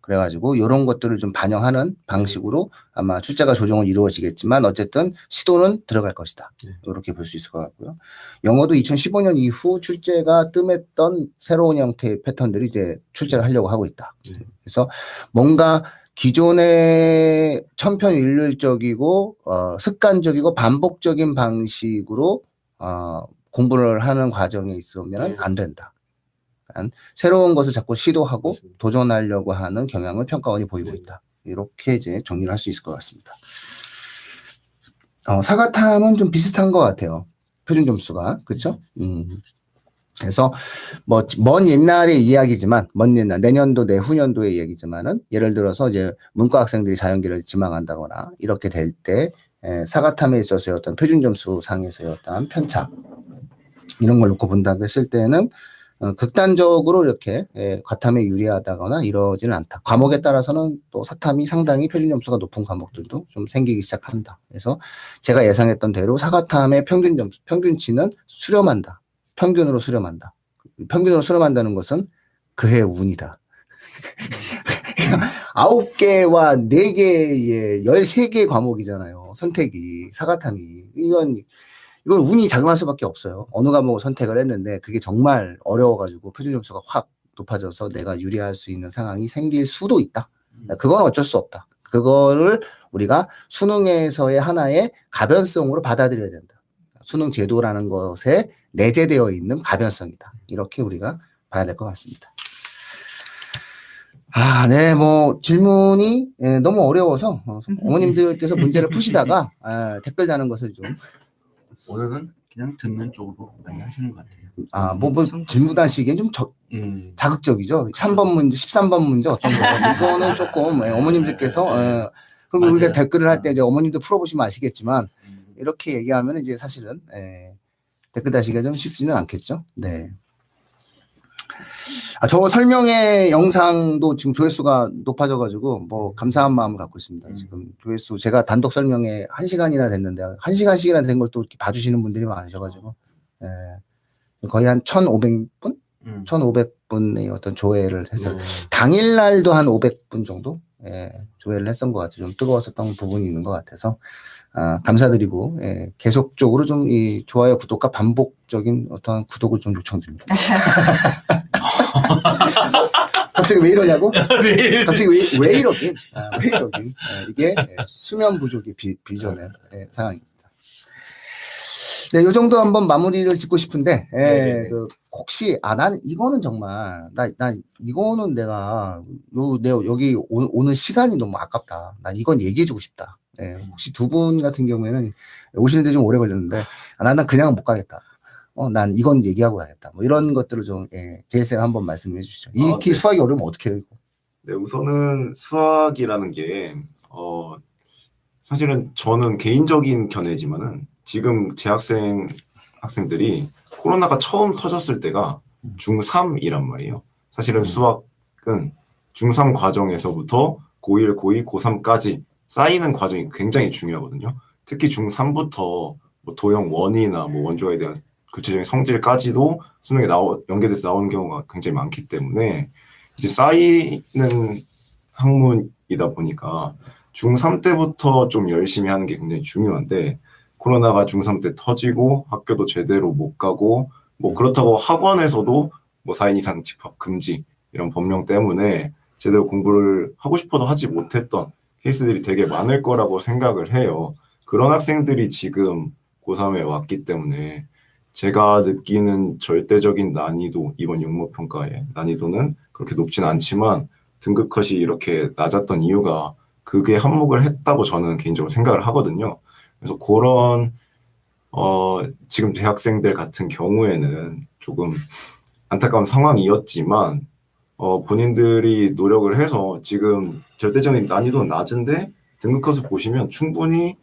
Speaker 1: 그래가지고 이런 것들을 좀 반영하는 방식으로 아마 출제가 조정은 이루어지겠지만 어쨌든 시도는 들어갈 것이다. 이렇게 볼 수 있을 것 같고요. 영어도 2015년 이후 출제가 뜸했던 새로운 형태의 패턴들이 이제 출제를 하려고 하고 있다. 그래서 뭔가 기존의 천편일률적이고 습관적이고 반복적인 방식으로 공부를 하는 과정에 있으면 안 된다. 새로운 것을 자꾸 시도하고 도전하려고 하는 경향을 평가원이 보이고 있다. 이렇게 이제 정리를 할 수 있을 것 같습니다. 사과탐은 좀 비슷한 것 같아요. 표준 점수가. 그렇죠? 그래서 먼 옛날의 이야기지만 먼 옛날 내년도 내후년도의 얘기지만은 예를 들어서 이제 문과 학생들이 자연계를 지망한다거나 이렇게 될 때 사과탐에 있어서의 어떤 표준 점수 상에서의 어떤 편차 이런 걸 놓고 본다고 했을 때는 극단적으로 이렇게 과탐에 유리하다거나 이러지는 않다. 과목에 따라서는 또 사탐이 상당히 표준 점수가 높은 과목들도 좀 생기기 시작한다. 그래서 제가 예상했던 대로 사과탐의 평균 점수, 평균치는 수렴한다. 평균으로 수렴한다. 평균으로 수렴한다는 것은 그의 운이다. 9개와 4개의 13개의 과목이잖아요. 선택이, 사과탐이. 이건 운이 작용할 수밖에 없어요. 어느 과목을 선택을 했는데 그게 정말 어려워가지고 표준 점수가 확 높아져서 내가 유리할 수 있는 상황이 생길 수도 있다. 그건 어쩔 수 없다. 그거를 우리가 수능에서의 하나의 가변성으로 받아들여야 된다. 수능 제도라는 것에 내재되어 있는 가변성이다. 이렇게 우리가 봐야 될 것 같습니다. 네, 질문이 너무 어려워서 어머님들께서 문제를 푸시다가 댓글 다는 것을 좀
Speaker 2: 오늘은 그냥 듣는 쪽으로 많이 하시는 것 같아요.
Speaker 1: 질문하시기엔 좀 자극적이죠. 3번 문제, 13번 문제 어떤 거. 이거는 조금 어머님들께서 그리고 우리가 댓글을 할 때 이제 어머님도 풀어보시면 아시겠지만 이렇게 얘기하면 이제 사실은 댓글 다시기가 좀 쉽지는 않겠죠. 네. 저 설명회 영상도 지금 조회수가 높아져가지고 감사한 마음을 갖고 있습니다. 지금 조회수 제가 단독 설명회 1시간이나 됐는데 1시간씩이나 된 걸 또 이렇게 봐주시는 분들이 많으셔가지고 거의 한 1,500분? 1,500분의 어떤 조회를 해서 당일날도 한 500분 정도 조회를 했던 것 같아요. 좀 뜨거웠었던 부분이 있는 것 같아서 감사드리고 계속적으로 좀 이 좋아요, 구독과 반복적인 어떤 구독을 좀 요청드립니다. 갑자기 왜 이러냐고? 갑자기 왜 이러긴? 왜 이러긴? 이게 수면 부족의 비전의 상황입니다. 네, 요 정도 한번 마무리를 짓고 싶은데, 혹시, 난 이거는 정말, 이거는 내가 여기 오는 시간이 너무 아깝다. 난 이건 얘기해주고 싶다. 혹시 두 분 같은 경우에는 오시는데 좀 오래 걸렸는데, 난 그냥 못 가겠다. 난 이건 얘기하고 가겠다. 이런 것들을 좀, 제이쌤 한번 말씀해 주시죠. 이렇게
Speaker 5: 네.
Speaker 1: 수학이 어려우면 어떻게 해요, 이거?
Speaker 5: 네, 우선은 수학이라는 게, 사실은 저는 개인적인 견해지만은 지금 학생들이 코로나가 처음 터졌을 때가 중3이란 말이에요. 사실은 수학은 중3 과정에서부터 고1, 고2, 고3까지 쌓이는 과정이 굉장히 중요하거든요. 특히 중3부터 도형 원이나 원조에 대한 구체적인 성질까지도 수능에 연계돼서 나오는 경우가 굉장히 많기 때문에 이제 쌓이는 학문이다 보니까 중3 때부터 좀 열심히 하는 게 굉장히 중요한데 코로나가 중3 때 터지고 학교도 제대로 못 가고 그렇다고 학원에서도 4인 이상 집합 금지 이런 법령 때문에 제대로 공부를 하고 싶어도 하지 못했던 케이스들이 되게 많을 거라고 생각을 해요. 그런 학생들이 지금 고3에 왔기 때문에 제가 느끼는 절대적인 난이도, 이번 육모평가의 난이도는 그렇게 높진 않지만 등급 컷이 이렇게 낮았던 이유가 그게 한몫을 했다고 저는 개인적으로 생각을 하거든요. 그래서 그런 지금 대학생들 같은 경우에는 조금 안타까운 상황이었지만 본인들이 노력을 해서 지금 절대적인 난이도는 낮은데 등급 컷을 보시면 충분히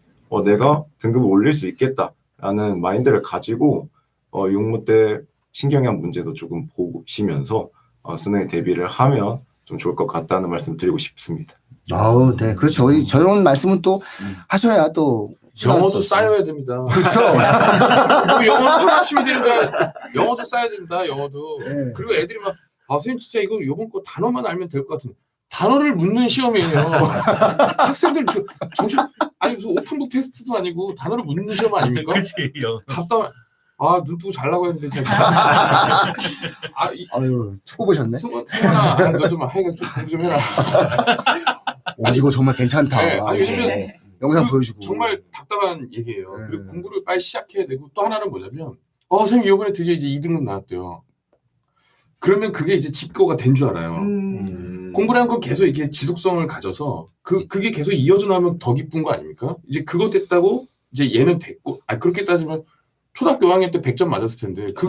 Speaker 5: 내가 등급을 올릴 수 있겠다라는 마인드를 가지고 6모 때 신경향 문제도 조금 보시면서 수능에 대비를 하면 좀 좋을 것 같다는 말씀 드리고 싶습니다.
Speaker 1: 아우, 네, 그렇죠. 저런 말씀은 또 하셔야 또
Speaker 4: 영어도 쌓여야 됩니다.
Speaker 1: 그렇죠.
Speaker 4: 뭐 영어는 하루아침에 되니까 영어도 쌓여야 됩니다. 영어도.
Speaker 1: 네.
Speaker 4: 그리고 애들이 막 선생님 진짜 이거 요번 거 단어만 알면 될 것 같은데 단어를 묻는 시험이에요. 학생들 정신 아니 무슨 오픈북 테스트도 아니고 단어를 묻는 시험 아닙니까?
Speaker 2: 그치.
Speaker 4: 답답한 눈 뜨고 잘라고 했는데 제가
Speaker 1: 아유, 축구 보셨네.
Speaker 4: 승원아 너 좀 하여간 좀 공부 좀 해라.
Speaker 1: 이거 정말 괜찮다.
Speaker 4: 네, 아니, 왜냐면
Speaker 1: 영상 보여주고.
Speaker 4: 정말 답답한 얘기예요.
Speaker 1: 네.
Speaker 4: 그리고 공부를 빨리 시작해야 되고 또 하나는 뭐냐면 선생님 이번에 드디어 이제 2등급 나왔대요. 그러면 그게 이제 직거가 된 줄 알아요. 공부라는 건 계속 이게 지속성을 가져서 그게 계속 이어져 나오면 더 기쁜 거 아닙니까? 이제 그거 됐다고 이제 얘는 됐고 그렇게 따지면 초등학교 5학년 때 100점 맞았을 텐데 그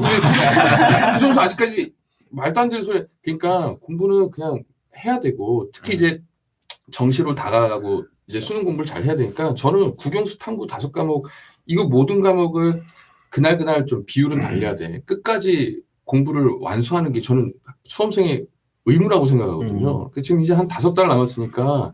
Speaker 4: 점수 아직까지 말도 안 되는 소리. 그러니까 공부는 그냥 해야 되고 특히 이제 정시로 다가가고 이제 수능 공부를 잘 해야 되니까 저는 국영수 탐구 5과목 이거 모든 과목을 그날 좀 비율은 달려야 돼. 끝까지 공부를 완수하는 게 저는 수험생의 의무라고 생각하거든요. 지금 이제 한 5달 남았으니까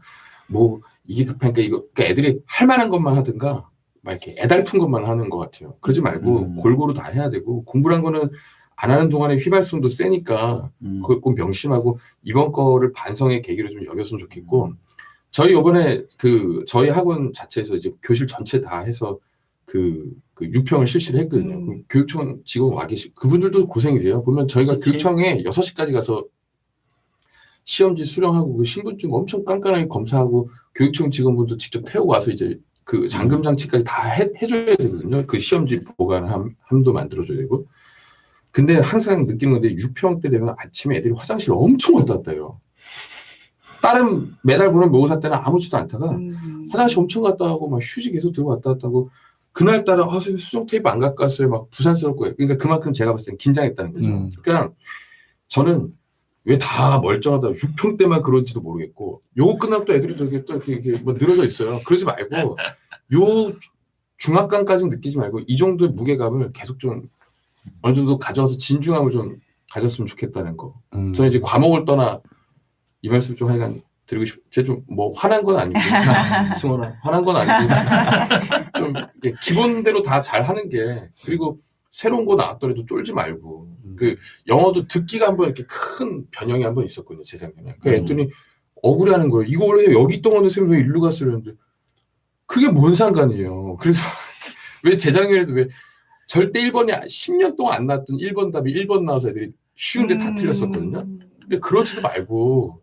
Speaker 4: 뭐 이게 급하니까 그러니까 애들이 할 만한 것만 하든가 막 이렇게 애달픈 것만 하는 것 같아요. 그러지 말고 골고루 다 해야 되고 공부란 거는 안 하는 동안에 휘발성도 세니까 그걸 꼭 명심하고 이번 거를 반성의 계기로 좀 여겼으면 좋겠고 저희 이번에 저희 학원 자체에서 이제 교실 전체 다 해서 그 유평을 실시를 했거든요. 교육청 직원 와 계시 그분들도 고생이세요. 보면 저희가 교육청에 6시까지 가서 시험지 수령하고 그 신분증 엄청 깐깐하게 검사하고 교육청 직원분도 직접 태우고 와서 이제 그 잠금 장치까지 다 해줘야 되거든요. 그 시험지 보관함도 만들어줘야 되고. 근데 항상 느끼는 건데 유평 때 되면 아침에 애들이 화장실 엄청 왔다 갔다 해요. 다른 매달 보는 모의사 때는 아무렇지도 않다가 화장실 엄청 갔다 하고 막 휴지 계속 들고 왔다 갔다 하고 그날따라 선생님 수정 테이프 안 갖고 왔어요. 막 부산스럽고 그러니까 그만큼 제가 봤을 땐 긴장했다는 거죠. 그러니까 저는 왜 다 멀쩡하다 6평 때만 그런지도 모르겠고 요거 끝나고 또 애들이 저기 또 이렇게 뭐 늘어져 있어요. 그러지 말고 요 중압감까지는 느끼지 말고 이 정도의 무게감을 계속 좀 어느 정도 가져와서 진중함을 좀 가졌으면 좋겠다는 거. 저는 이제 과목을 떠나 이 말씀 좀 하여간 드리고 싶어요. 제가 좀 뭐 화난 건 아니고 승원아 화난 건 아니고 좀 기본대로 다 잘하는 게 그리고 새로운 거 나왔더라도 쫄지 말고 그 영어도 듣기가 한번 이렇게 큰 변형이 한번 있었거든요 재작년에. 그 했더니 억울해하는 거예요. 이거 원래 여기 있던 건데 선생님 왜 일로 갔어요? 그런데 그게 뭔 상관이에요. 그래서 왜 재작년에도 왜 절대 1번이 10년 동안 안 나왔던 1번 답이 1번 나와서 애들이 쉬운데 다 틀렸었거든요. 근데 그러지도 말고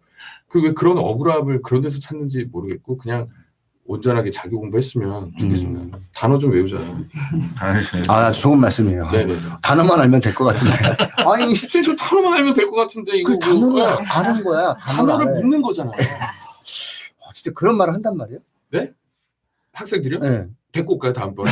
Speaker 4: 왜 그런 억울함을 그런 데서 찾는지 모르겠고 그냥 온전하게 자기 공부했으면 좋겠습니다. 단어 좀 외우자.
Speaker 1: 아주 좋은 말씀이에요.
Speaker 4: 네네.
Speaker 1: 단어만 알면 될 것 같은데. 아니,
Speaker 4: 선생님 저 단어만 알면 될 것 같은데 이거
Speaker 1: 그 단어를 아는 거야.
Speaker 4: 단어를
Speaker 1: 알아야.
Speaker 4: 묻는 거잖아요.
Speaker 1: 진짜 그런 말을 한단 말이에요?
Speaker 4: 네? 학생들이요?
Speaker 1: 네.
Speaker 4: 데리고 올까요 다음번에?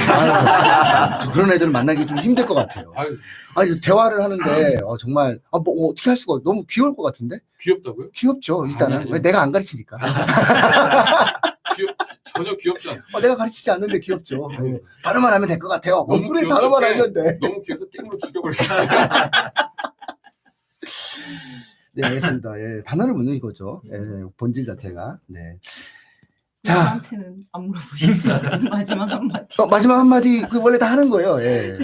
Speaker 1: 그런 애들을 만나기 좀 힘들 것 같아요.
Speaker 4: 아유,
Speaker 1: 아니, 대화를 하는데 정말 뭐 어떻게 할 수가 너무 귀여울 것 같은데?
Speaker 4: 귀엽다고요?
Speaker 1: 귀엽죠, 일단은.
Speaker 4: 아니.
Speaker 1: 왜 내가 안 가르치니까.
Speaker 4: 전혀 귀엽지 않습니다.
Speaker 1: 내가 가르치지 않는데 귀엽죠. 단어만 알면 될 것 같아요.
Speaker 4: 너무
Speaker 1: 그래,
Speaker 4: 귀여워서
Speaker 1: 단어만
Speaker 4: 이렇게
Speaker 1: 알면 돼.
Speaker 4: 너무 귀여워서 게임으로 죽여버렸어요.
Speaker 1: 네, 알겠습니다. 예, 단어를 묻는 거죠. 예, 본질 자체가. 네. 자,
Speaker 3: 저한테는 안 물어보시죠. 마지막 한마디.
Speaker 1: 마지막 한마디, 원래 다 하는 거예요. 예.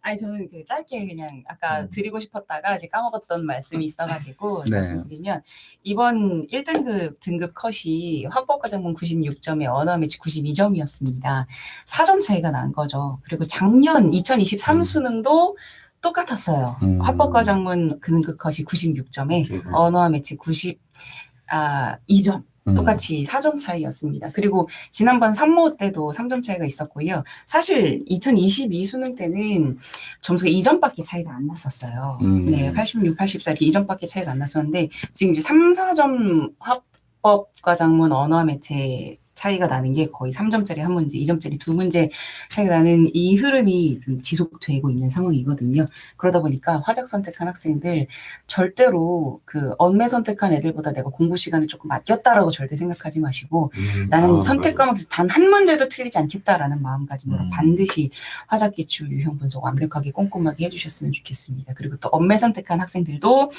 Speaker 3: 아니 저는 짧게 그냥 아까 드리고 싶었다가 이제 까먹었던 말씀이 있어가지고
Speaker 1: 네.
Speaker 3: 말씀드리면 이번 1등급 등급 컷이 화법과정문 96점에 언어 매치 92점이었습니다. 4점 차이가 난 거죠. 그리고 작년 2023 수능도 똑같았어요. 화법과정문 등급 컷이 96점에 언어 매치 92점. 똑같이 4점 차이였습니다. 그리고 지난번 3모 때도 3점 차이가 있었고요. 사실 2022 수능 때는 점수가 2점밖에 차이가 안 났었어요. 네, 86, 84 이렇게 2점밖에 차이가 안 났었는데 지금 이제 3, 4점 합법과정문 언어 매체 차이가 나는 게 거의 3점짜리 한 문제, 2점짜리 두 문제 차이가 나는 이 흐름이 좀 지속되고 있는 상황이거든요. 그러다 보니까 화작 선택한 학생들 절대로 그 언매 선택한 애들보다 내가 공부 시간을 조금 아꼈다라고 절대 생각하지 마시고 나는 선택 과목에서 단 한 문제도 틀리지 않겠다라는 마음가짐으로 반드시 화작 기출 유형 분석 완벽하게 꼼꼼하게 해주셨으면 좋겠습니다. 그리고 또 언매 선택한 학생들도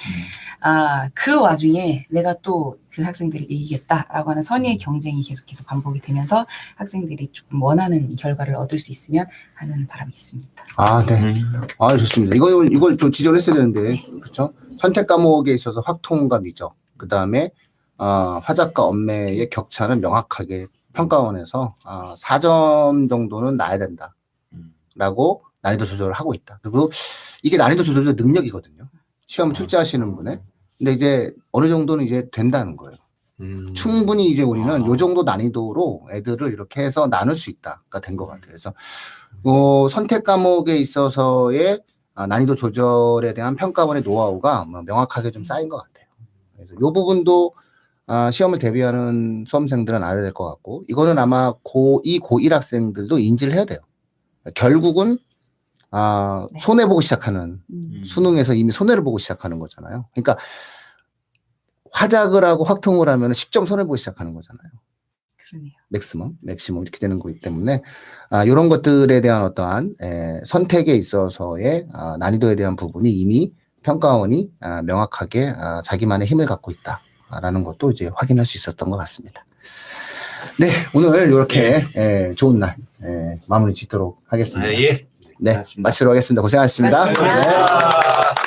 Speaker 3: 그 와중에 내가 또 그 학생들을 이기겠다라고 하는 선의의 경쟁이 계속해서 반복이 되면서 학생들이 조금 원하는 결과를 얻을 수 있으면 하는 바람이 있습니다.
Speaker 1: 아, 네. 아, 좋습니다. 이걸 좀 지적을 했어야 되는데, 그렇죠? 선택 과목에 있어서 확통과 미적, 그 다음에 화작과 언매의 격차는 명확하게 평가원에서 4점 정도는 나야 된다라고 난이도 조절을 하고 있다. 그리고 이게 난이도 조절도 능력이거든요. 시험 출제하시는 분의. 근데 이제 어느 정도는 이제 된다는 거예요. 충분히 이제 우리는 요 정도 난이도로 애들을 이렇게 해서 나눌 수 있다가 된 것 같아요. 그래서 선택 과목에 있어서의 난이도 조절에 대한 평가원의 노하우가 명확하게 좀 쌓인 것 같아요. 그래서 요 부분도 시험을 대비하는 수험생들은 알아야 될 것 같고, 이거는 아마 고2, 고1 학생들도 인지를 해야 돼요. 결국은
Speaker 3: 네.
Speaker 1: 손해보고 시작하는, 수능에서 이미 손해를 보고 시작하는 거잖아요. 그러니까 화작을 하고 확통을 하면 10점 손해보고 시작하는 거잖아요.
Speaker 3: 그러네요.
Speaker 1: 맥시멈 이렇게 되는 거기 때문에 이런 것들에 대한 어떠한 선택에 있어서의 난이도에 대한 부분이 이미 평가원이 명확하게 자기만의 힘을 갖고 있다라는 것도 이제 확인할 수 있었던 것 같습니다. 네, 오늘 이렇게 좋은 날 마무리 짓도록 하겠습니다.
Speaker 2: 예.
Speaker 1: 네, 마치도록 하겠습니다. 고생하셨습니다.
Speaker 3: 고맙습니다.
Speaker 1: 네.